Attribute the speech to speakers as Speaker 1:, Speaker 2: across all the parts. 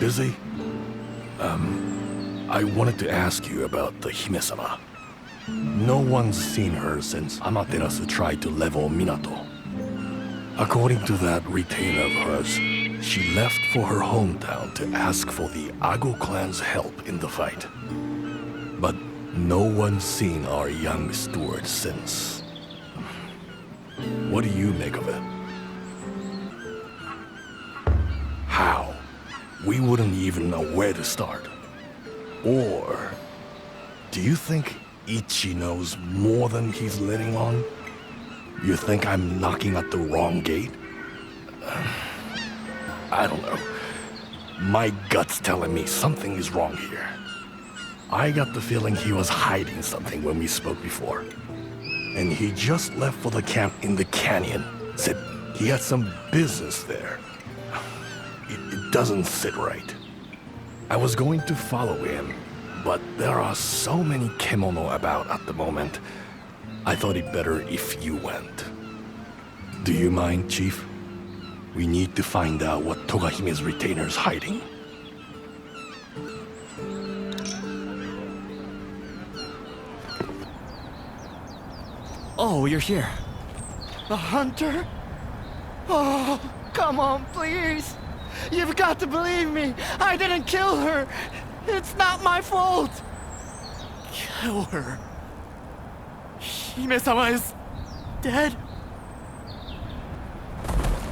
Speaker 1: busy? I wanted to ask you about the Hime-sama. No one's seen her since Amaterasu tried to level Minato. According to that retainer of hers, she left for her hometown to ask for the Ago clan's help in the fight. But no one's seen our young steward since. What do you make of it? How? We wouldn't even know where to start. Or do you think Ichi knows more than he's letting on? You think I'm knocking at the wrong gate? I don't know. My gut's telling me something is wrong here. I got the feeling he was hiding something when we spoke before. And he just left for the camp in the canyon. Said he had some business there. It doesn't sit right. I was going to follow him, but there are so many kemono about at the moment. I thought it better if you went. Do you mind, Chief? We need to find out what Togahime's retainer's hiding.
Speaker 2: Oh, you're here.
Speaker 3: The hunter? Oh, come on, please. You've got to believe me. I didn't kill her. It's not my fault.
Speaker 2: Kill her. Hime-sama is dead.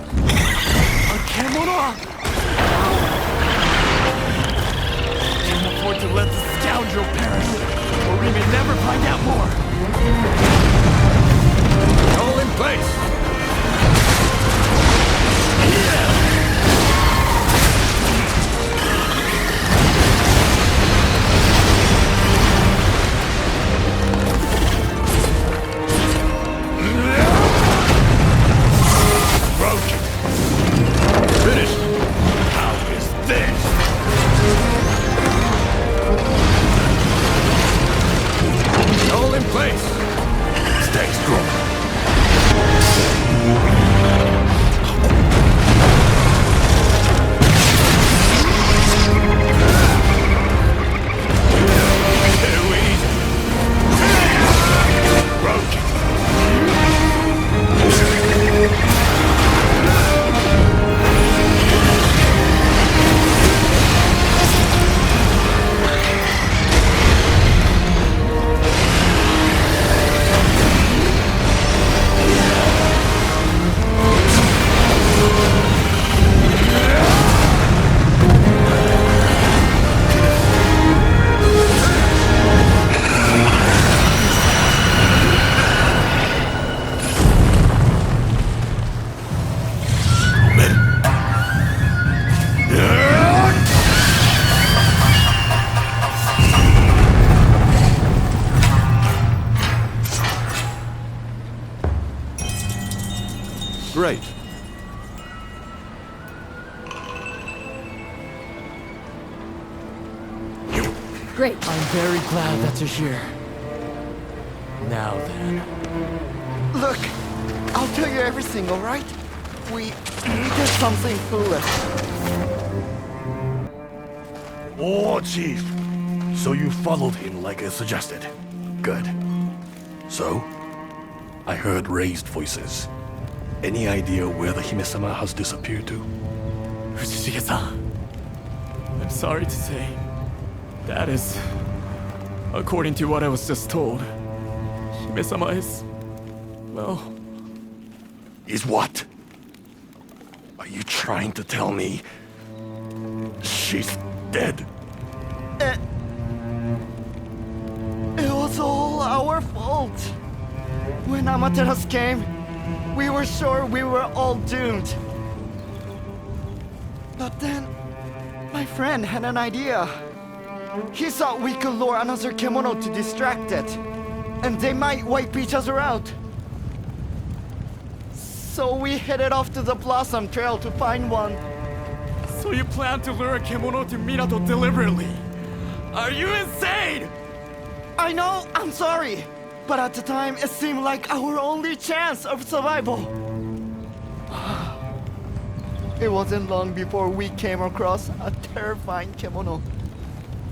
Speaker 2: A kemono! Can't afford to let the scoundrel perish, or we may never find out more.
Speaker 1: All in place! Broken. Finished. How is this? All in place. Stay strong.
Speaker 4: Great.
Speaker 5: Great.
Speaker 2: I'm very glad that you're here. Now then.
Speaker 3: Look, I'll tell you everything, all right? We did something foolish.
Speaker 1: Oh, Chief. So you followed him like I suggested. Good. So, I heard raised voices. Any idea where the Hime-sama has disappeared to?
Speaker 2: Fujishige-san, I'm sorry to say, that is, according to what I was just told, Hime-sama is, well...
Speaker 1: Is what? Are you trying to tell me she's dead?
Speaker 3: It was all our fault. When Amaterasu came, we were sure we were all doomed. But then, my friend had an idea. He thought we could lure another kemono to distract it, and they might wipe each other out. So we headed off to the Blossom Trail to find one.
Speaker 2: So you plan to lure a kemono to Minato deliberately? Are you insane?
Speaker 3: I know, I'm sorry. But at the time, it seemed like our only chance of survival. It wasn't long before we came across a terrifying kimono.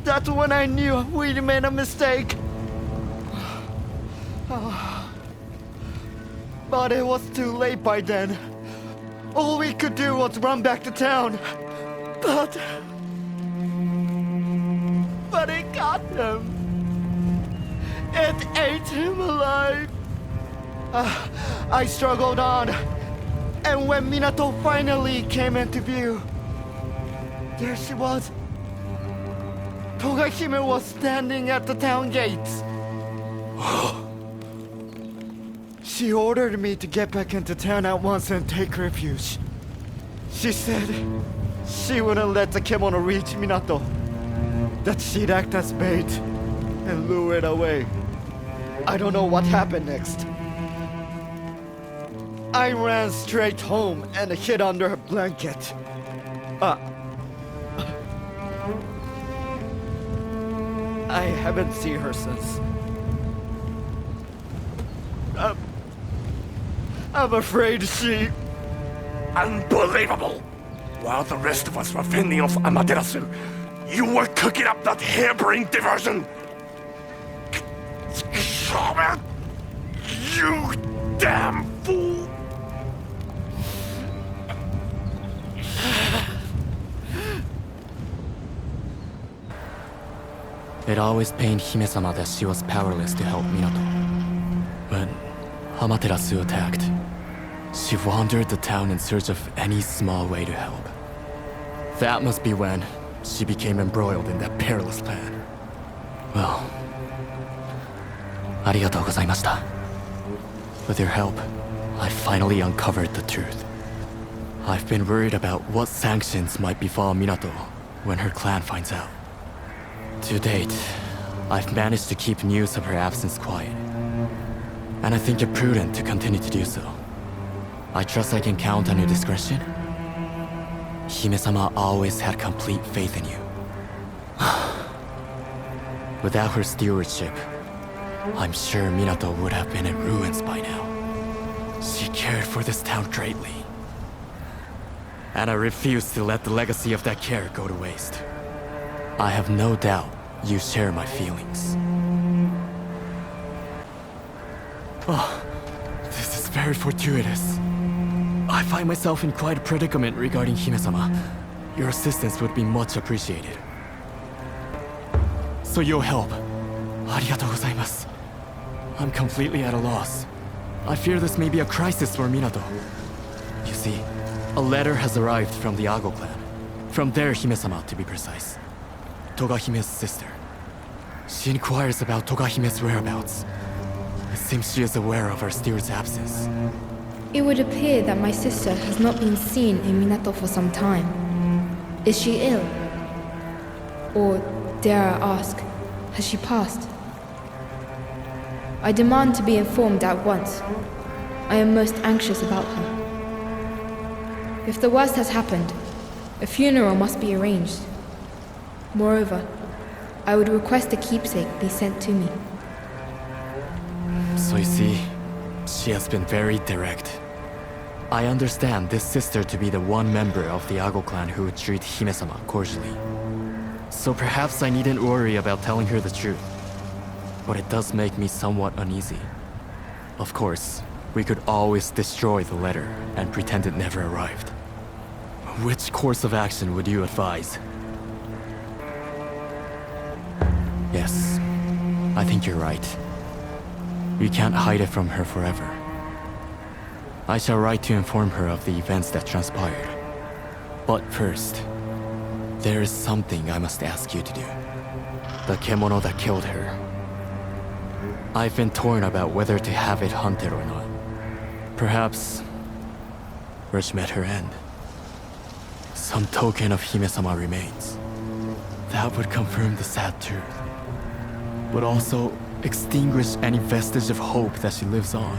Speaker 3: That's when I knew we'd made a mistake. But it was too late by then. All we could do was run back to town. But it got him. It ate him alive. I struggled on. And when Minato finally came into view, there she was. Togahime was standing at the town gates. She ordered me to get back into town at once and take refuge. She said she wouldn't let the kimono reach Minato, that she'd act as bait and lure it away. I don't know what happened next. I ran straight home and hid under her blanket. I haven't seen her since. I'm afraid she...
Speaker 1: Unbelievable! While the rest of us were fending off Amaterasu, you were cooking up that harebrained diversion! You damn fool!
Speaker 2: It always pained Hime-sama that she was powerless to help Minato. When Amaterasu attacked, she wandered the town in search of any small way to help. That must be when she became embroiled in that perilous plan. Well, arigatou gozaimashita. With your help, I finally uncovered the truth. I've been worried about what sanctions might befall Minato when her clan finds out. To date, I've managed to keep news of her absence quiet. And I think it prudent to continue to do so. I trust I can count on your discretion. Hime-sama always had complete faith in you. Without her stewardship, I'm sure Minato would have been in ruins by now. She cared for this town greatly. And I refuse to let the legacy of that care go to waste. I have no doubt you share my feelings. Oh, this is very fortuitous. I find myself in quite a predicament regarding Hime-sama. Your assistance would be much appreciated. So you'll help. Arigatou gozaimasu. I'm completely at a loss. I fear this may be a crisis for Minato. You see, a letter has arrived from the Ago clan. From their Hime-sama, to be precise. Togahime's sister. She inquires about Togahime's whereabouts. It seems she is aware of our steward's absence.
Speaker 4: It would appear that my sister has not been seen in Minato for some time. Is she ill? Or, dare I ask, has she passed? I demand to be informed at once. I am most anxious about her. If the worst has happened, a funeral must be arranged. Moreover, I would request a keepsake be sent to me.
Speaker 2: So you see, she has been very direct. I understand this sister to be the one member of the Ago clan who would treat Hime-sama cordially. So perhaps I needn't worry about telling her the truth. But it does make me somewhat uneasy. Of course, we could always destroy the letter and pretend it never arrived. Which course of action would you advise? Yes, I think you're right. You can't hide it from her forever. I shall write to inform her of the events that transpired. But first, there is something I must ask you to do. The kimono that killed her. I've been torn about whether to have it hunted or not. Perhaps where she met her end. Some token of Hime-sama remains. That would confirm the sad truth. But also extinguish any vestige of hope that she lives on.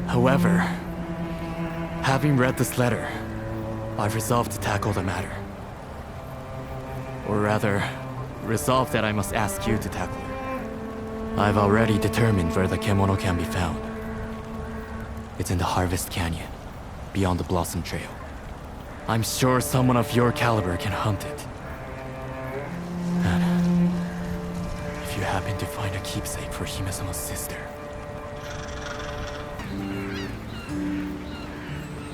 Speaker 2: However, having read this letter, I've resolved to tackle the matter. Or rather, resolved that I must ask you to tackle it. I've already determined where the kimono can be found. It's in the Harvest Canyon, beyond the Blossom Trail. I'm sure someone of your caliber can hunt it. And if you happen to find a keepsake for Hime-sama's sister.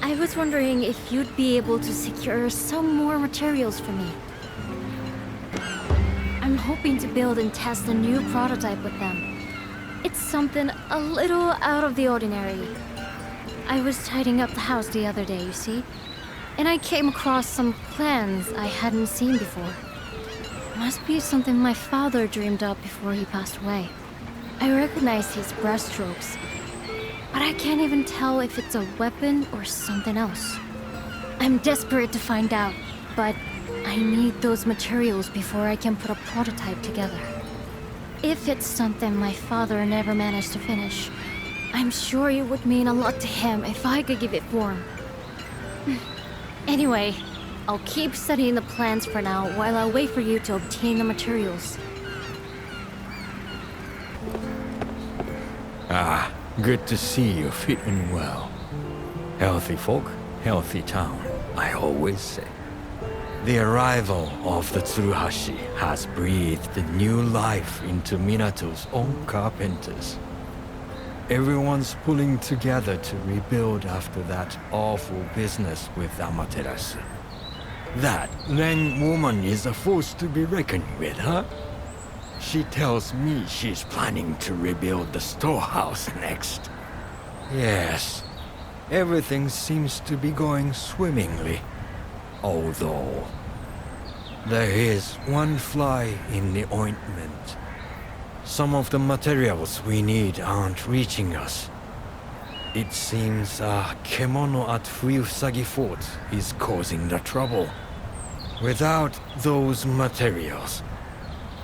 Speaker 5: I was wondering if you'd be able to secure some more materials for me. I'm hoping to build and test a new prototype with them. It's something a little out of the ordinary. I was tidying up the house the other day, you see, and I came across some plans I hadn't seen before. Must be something my father dreamed up before he passed away. I recognize his brushstrokes, but I can't even tell if it's a weapon or something else. I'm desperate to find out, but I need those materials before I can put a prototype together. If it's something my father never managed to finish, I'm sure it would mean a lot to him if I could give it form. Anyway, I'll keep studying the plans for now while I wait for you to obtain the materials.
Speaker 6: Ah, good to see you fitting well. Healthy folk, healthy town, I always say. The arrival of the Tsuruhashi has breathed new life into Minato's own carpenters. Everyone's pulling together to rebuild after that awful business with Amaterasu. That Ren woman is a force to be reckoned with, huh? She tells me she's planning to rebuild the storehouse next. Yes, everything seems to be going swimmingly. Although, there is one fly in the ointment. Some of the materials we need aren't reaching us. It seems a kemono at Fuyusagi Fort is causing the trouble. Without those materials,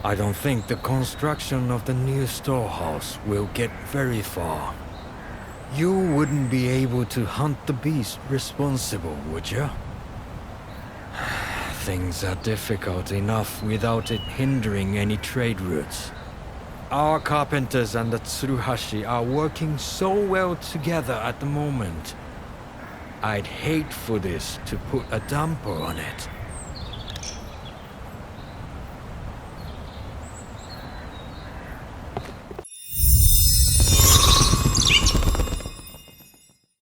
Speaker 6: I don't think the construction of the new storehouse will get very far. You wouldn't be able to hunt the beast responsible, would you? Things are difficult enough without it hindering any trade routes. Our carpenters and the Tsuruhashi are working so well together at the moment. I'd hate for this to put a damper on it.